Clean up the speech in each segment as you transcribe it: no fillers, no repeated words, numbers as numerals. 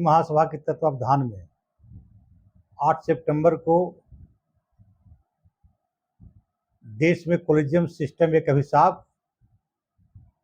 महासभा के तत्वावधान में 8 सितंबर को देश में कॉलेजियम सिस्टम एक अभिशाप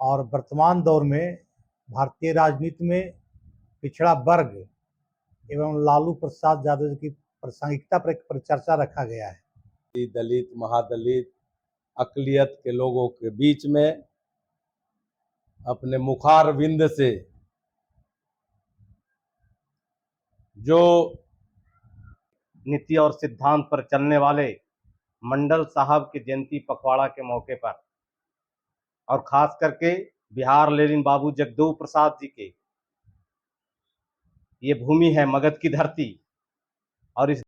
और वर्तमान दौर में भारतीय राजनीति में पिछड़ा वर्ग एवं लालू प्रसाद यादव की प्रासंगिकता पर चर्चा रखा गया है। दलित, महादलित, अकलियत के लोगों के बीच में अपने मुखार विंद से जो नीति और सिद्धांत पर चलने वाले मंडल साहब के जयंती पखवाड़ा के मौके पर और खास करके बिहार लेनिन बाबू जगदेव प्रसाद जी के ये भूमि है, मगध की धरती। और इस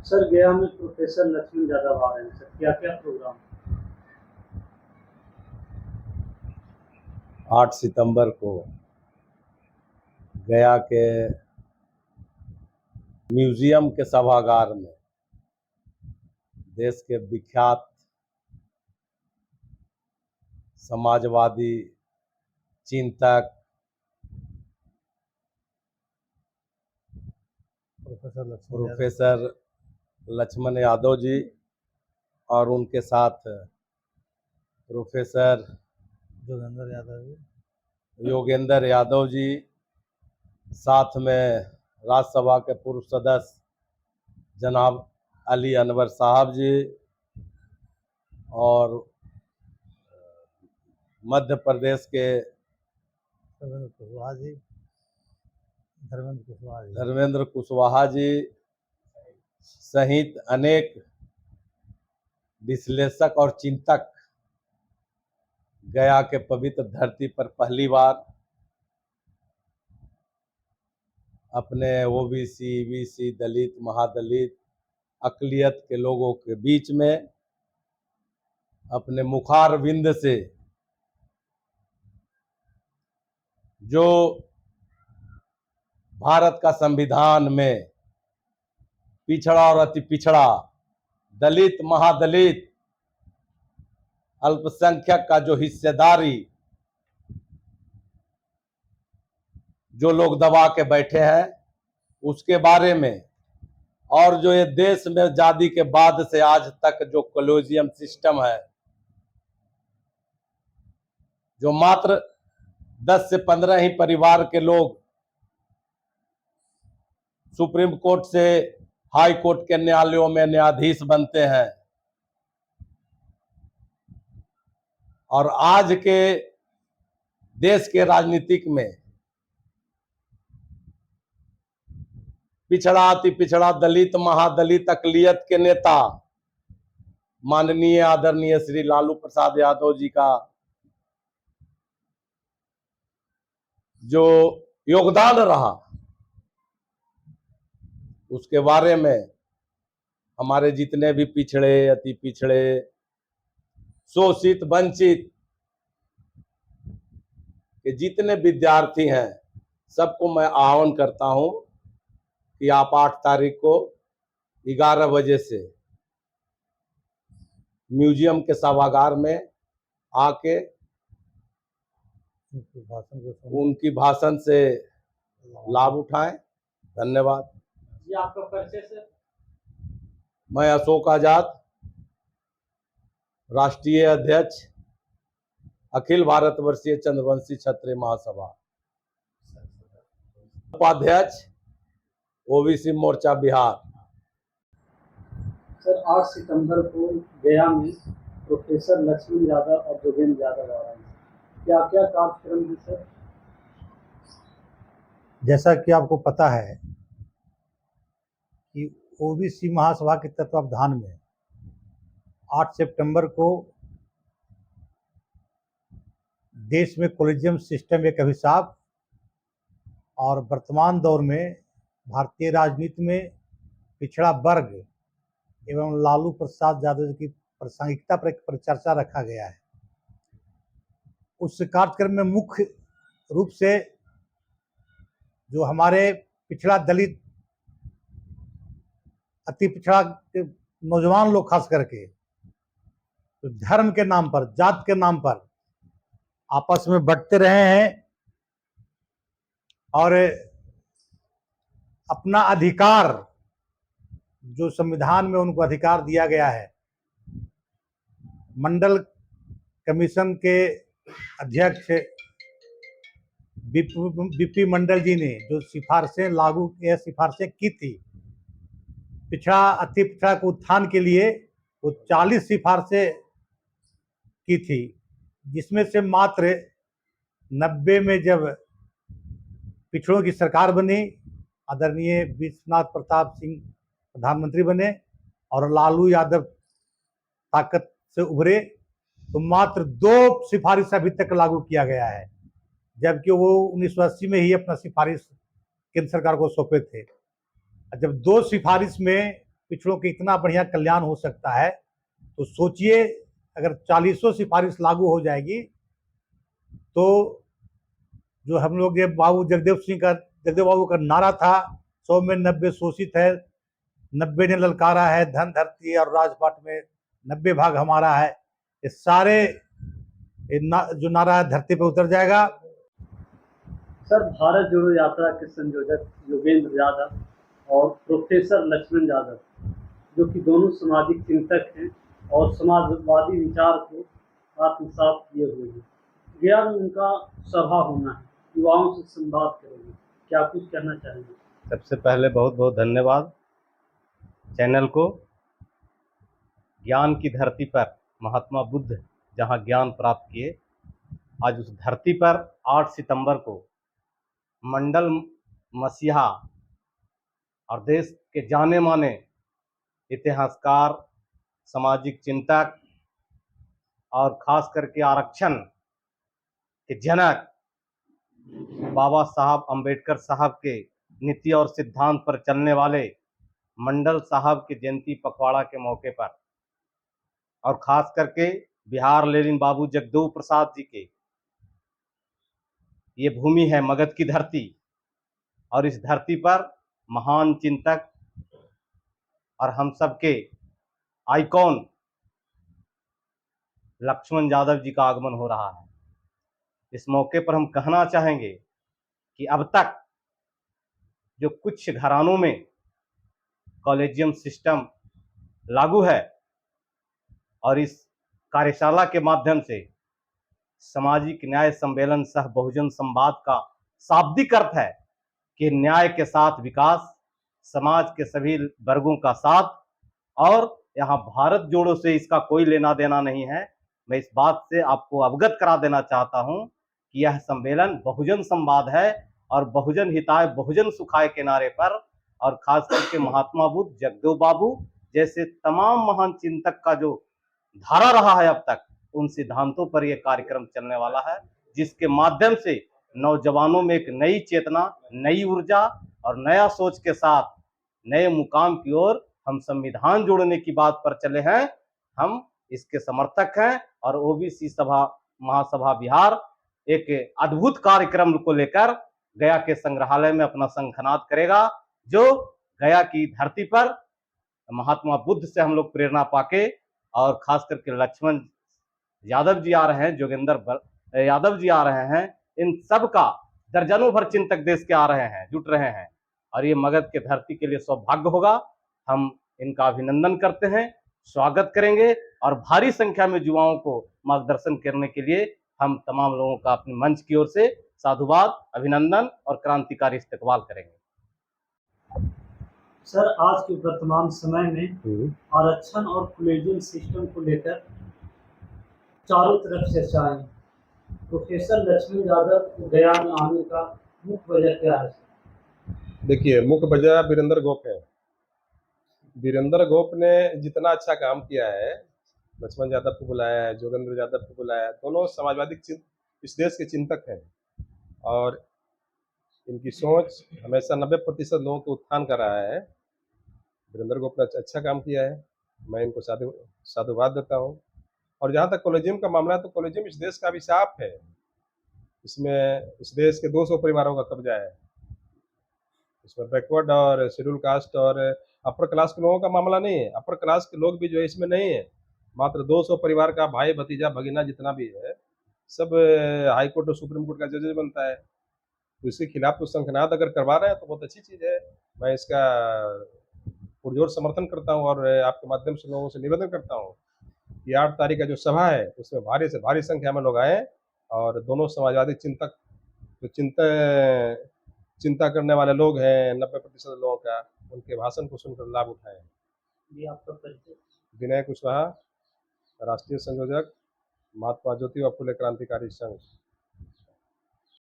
सर गया में प्रोफेसर लक्ष्मण यादव आ रहे हैं, सर क्या क्या प्रोग्राम? 8 सितंबर को गया के म्यूजियम के सभागार में देश के विख्यात समाजवादी चिंतक प्रोफेसर लक्ष्मण यादव जी और उनके साथ प्रोफेसर योगेंद्र यादव जी, साथ में राज्यसभा के पूर्व सदस्य जनाब अली अनवर साहब जी और मध्य प्रदेश के धर्मेंद्र कुशवाहा जी सहित अनेक विश्लेषक और चिंतक गया के पवित्र धरती पर पहली बार अपने ओबीसी, ईबीसी, दलित, महादलित, अकलियत के लोगों के बीच में अपने मुखार विंद से जो भारत का संविधान में पिछड़ा और अति पिछड़ा, दलित, महादलित, अल्पसंख्यक का जो हिस्सेदारी जो लोग दबा के बैठे हैं उसके बारे में, और जो ये देश में आजादी के बाद से आज तक जो कॉलेजियम सिस्टम है, जो मात्र 10 से 15 ही परिवार के लोग सुप्रीम कोर्ट से हाई कोर्ट के न्यायालयों में न्यायाधीश बनते हैं, और आज के देश के राजनीतिक में पिछड़ा अति पिछड़ा, दलित, महादलित, अकलियत के नेता माननीय आदरणीय श्री लालू प्रसाद यादव जी का जो योगदान रहा उसके बारे में हमारे जितने भी पिछड़े, अति पिछड़े, शोषित, वंचित के जितने विद्यार्थी हैं सबको मैं आह्वान करता हूं कि आप 8 तारीख को 11 बजे से म्यूजियम के सभागार में आके उनकी भाषण से लाभ उठाएं। धन्यवाद। जी आपका परिचय सर? मैं अशोक आजाद, राष्ट्रीय अध्यक्ष अखिल भारत वर्षीय चंद्रवंशी क्षत्रिय महासभा, उपाध्यक्ष ओबीसी मोर्चा बिहार। सर 8 सितंबर को गया में प्रोफेसर लक्ष्मण यादव और योगेंद्र यादव आ रहे हैं, क्या क्या कार्यक्रम है सर? जैसा कि आपको पता है कि ओबीसी महासभा के तत्वावधान में 8 सितंबर को देश में कॉलेजियम सिस्टम एक अभिशाप और वर्तमान दौर में भारतीय राजनीति में पिछड़ा वर्ग एवं लालू प्रसाद यादव की प्रासंगिकता पर चर्चा रखा गया है। उस कार्यक्रम में मुख्य रूप से जो हमारे पिछड़ा, दलित, अति पिछड़ा नौजवान लोग खास करके तो धर्म के नाम पर, जात के नाम पर आपस में बंटते रहे हैं और अपना अधिकार, जो संविधान में उनको अधिकार दिया गया है, मंडल कमीशन के अध्यक्ष बीपी मंडल जी ने जो सिफारिशें की थी अति पिछड़ा के उत्थान के लिए, वो 40 सिफारिशें की थी, जिसमें से मात्र 90 में जब पिछड़ों की सरकार बनी, आदरणीय विश्वनाथ प्रताप सिंह प्रधानमंत्री बने और लालू यादव ताकत से उभरे, तो मात्र 2 सिफारिश अभी तक लागू किया गया है, जबकि वो 1980 में ही अपना सिफारिश केंद्र सरकार को सौंपे थे। जब 2 सिफारिश में पिछड़ों के इतना बढ़िया कल्याण हो सकता है, तो सोचिए अगर 40 सिफारिश लागू हो जाएगी तो जो हम लोग ये जगदेव बाबू का नारा था, 100 में 90 शोषित है, 90 ने ललकारा है, धन धरती और राजपाट में 90 भाग हमारा है, ये सारे जो नारा है धरती पे उतर जाएगा। सर, भारत जोड़ो यात्रा के संयोजक योगेंद्र यादव और प्रोफेसर लक्ष्मण यादव, जो कि दोनों सामाजिक चिंतक हैं और समाजवादी विचार को आत्मसात किए हुए हैं, गया में उनका सभा होना है, युवाओं से संवाद करेंगे, क्या कुछ कहना चाहेंगे? सबसे पहले बहुत बहुत धन्यवाद चैनल को। ज्ञान की धरती पर महात्मा बुद्ध जहां ज्ञान प्राप्त किए, आज उस धरती पर 8 सितंबर को मंडल मसीहा और देश के जाने माने इतिहासकार, सामाजिक चिंतक और खास करके आरक्षण के जनक बाबा साहब अंबेडकर साहब के नीति और सिद्धांत पर चलने वाले मंडल साहब के जयंती पखवाड़ा के मौके पर, और खास करके बिहार लेनिन बाबू जगदेव प्रसाद जी के ये भूमि है मगध की धरती, और इस धरती पर महान चिंतक और हम सबके आइकॉन लक्ष्मण यादव जी का आगमन हो रहा है। इस मौके पर हम कहना चाहेंगे कि अब तक जो कुछ घरानों में कॉलेजियम सिस्टम लागू है, और इस कार्यशाला के माध्यम से सामाजिक न्याय सम्मेलन सह बहुजन संवाद का शाब्दिक अर्थ है कि न्याय के साथ विकास, समाज के सभी वर्गों का साथ, और यहाँ भारत जोड़ो से इसका कोई लेना देना नहीं है। मैं इस बात से आपको अवगत करा देना चाहता हूँ कि यह सम्मेलन बहुजन संवाद है और बहुजन हिताय बहुजन सुखाय के नारे पर, और खास करके महात्मा बुद्ध, जगदेव बाबू जैसे तमाम महान चिंतक का जो धारा रहा है अब तक, उन सिद्धांतों पर यह कार्यक्रम चलने वाला है, जिसके माध्यम से नौजवानों में एक नई चेतना, नई ऊर्जा और नया सोच के साथ नए मुकाम की ओर हम संविधान जोड़ने की बात पर चले हैं। हम इसके समर्थक हैं और ओबीसी सभा महासभा बिहार एक अद्भुत कार्यक्रम को लेकर गया के संग्रहालय में अपना शंखनाद करेगा, जो गया की धरती पर महात्मा बुद्ध से हम लोग प्रेरणा पाके, और खास करके लक्ष्मण यादव जी आ रहे हैं, जोगेंद्र यादव जी आ रहे हैं, इन सब का दर्जनों भर चिंतक देश के आ रहे हैं, जुट रहे हैं, और ये मगध के धरती के लिए सौभाग्य होगा। हम इनका अभिनंदन करते हैं, स्वागत करेंगे, और भारी संख्या में युवाओं को मार्गदर्शन करने के लिए हम तमाम लोगों का अपने मंच की ओर से साधुवाद, अभिनंदन और क्रांतिकारी इस्तकबाल करेंगे। सर, आज के वर्तमान समय में आरक्षण और कॉलेजियम सिस्टम को लेकर चारों तरफ चर्चाएं, प्रोफेसर लक्ष्मण यादव गया में आने का मुख्य वजह क्या है? देखिए, मुख्य वजह वीरेंद्र गोप है। वीरेंद्र गोप ने जितना अच्छा काम किया है, लक्ष्मण यादव को बुलाया है, जोगेंद्र यादव को बुलाया है, दोनों समाजवादी इस देश के चिंतक हैं, और इनकी सोच हमेशा 90% लोगों को उत्थान कर रहा है। वीरेंद्र गोप ने अच्छा काम किया है, मैं इनको साधुवाद देता हूँ। और जहाँ तक कॉलेजियम का मामला है, तो कॉलेजियम इस देश का अभिशाप है। इसमें इस देश के 200 परिवारों का कब्जा है। इसमें बैकवर्ड और शेड्यूल कास्ट और अपर क्लास के लोगों का मामला नहीं है। अपर क्लास के लोग भी जो है इसमें नहीं है। मात्र 200 परिवार का भाई भतीजा भगीना जितना भी है, सब हाई कोर्ट और सुप्रीम कोर्ट का जजेस बनता है। तो इसके खिलाफ कुछ शंखनाद अगर करवा रहे हैं तो बहुत अच्छी चीज़ है। मैं इसका पुरजोर समर्थन करता हूँ और आपके माध्यम से लोगों से निवेदन करता हूँ कि 8 तारीख का जो सभा है उसमें भारी से भारी संख्या में लोग आए और दोनों समाजवादी चिंतक जो चिंता करने वाले लोग हैं 90% लोगों का, उनके भाषण को सुनकर लाभ उठाएं। जी आपका परिचय। विनय कुशवाहा, राष्ट्रीय संयोजक, महात्मा ज्योतिबा फुले क्रांतिकारी संघ।